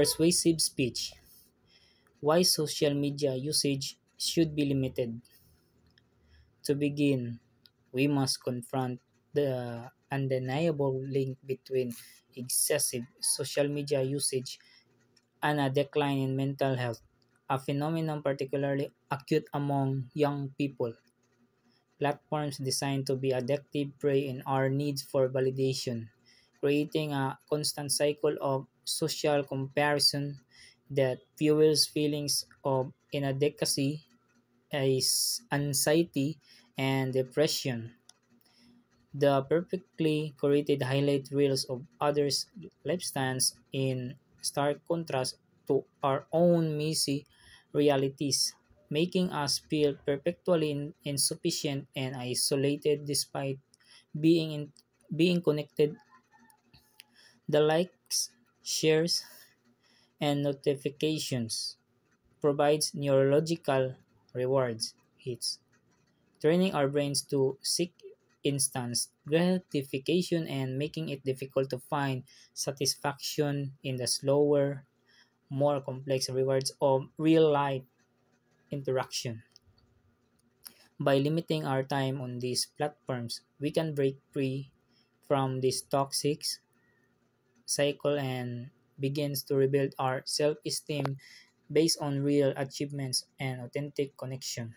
Persuasive speech. Why social media usage should be limited. To begin, we must confront the undeniable link between excessive social media usage and a decline in mental health, a phenomenon particularly acute among young people. Platforms designed to be addictive prey in our needs for validation, creating a constant cycle of social comparison that fuels feelings of inadequacy, anxiety, and depression. The perfectly curated highlight reels of others' lifestyles in stark contrast to our own messy realities, making us feel perpetually insufficient and isolated despite being connected. The likes, shares, and notifications provides neurological rewards hits, turning our brains to seek instant gratification and making it difficult to find satisfaction in the slower, more complex rewards of real life interaction. By limiting our time on these platforms, we can break free from this toxic cycle and begins to rebuild our self-esteem based on real achievements and authentic connection,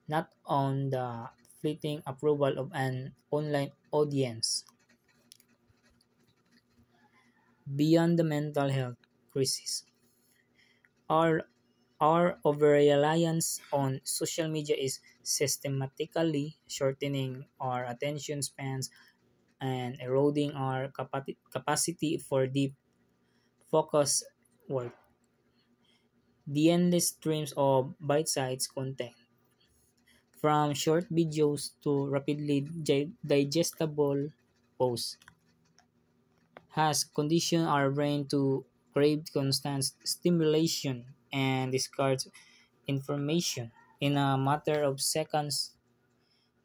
not on the fleeting approval of an online audience. Beyond the mental health crisis, our, our over-reliance on social media is systematically shortening our attention spans and eroding our capacity for deep, focused work. The endless streams of bite-sized content, from short videos to rapidly digestible posts, has conditioned our brain to crave constant stimulation and discard information in a matter of seconds.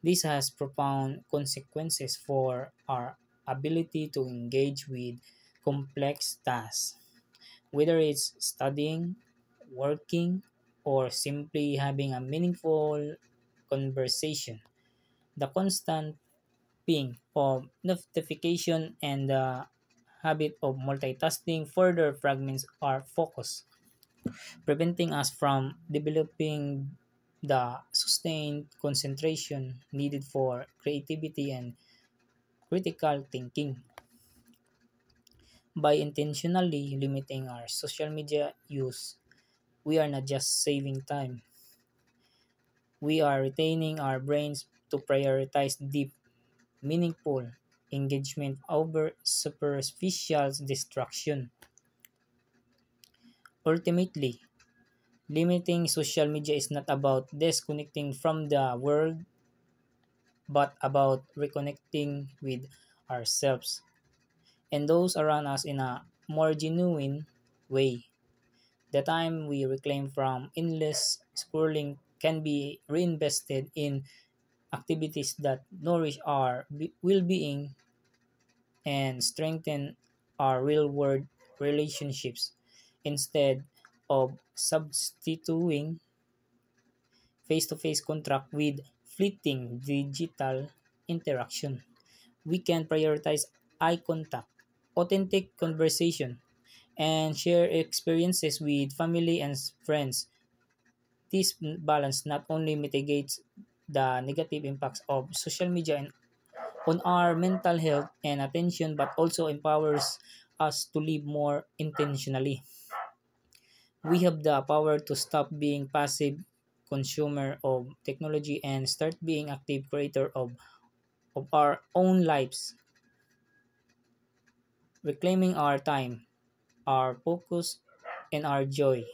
This has profound consequences for our ability to engage with complex tasks, whether it's studying, working, or simply having a meaningful conversation. The constant ping of notification and the habit of multitasking further fragments our focus, preventing us from developing the sustained concentration needed for creativity and critical thinking. By intentionally limiting our social media use, we are not just saving time, we are retaining our brains to prioritize deep, meaningful engagement over superficial distraction. Ultimately, limiting social media is not about disconnecting from the world, but about reconnecting with ourselves and those around us in a more genuine way. The time we reclaim from endless scrolling can be reinvested in activities that nourish our well being and strengthen our real world relationships instead of substituting face to face contact with fleeting digital interaction. We can prioritize eye contact, authentic conversation, and share experiences with family and friends. This balance not only mitigates the negative impacts of social media on our mental health and attention, but also empowers us to live more intentionally. We have the power to stop being passive consumer of technology and start being active creator of our own lives, reclaiming our time, our focus, and our joy.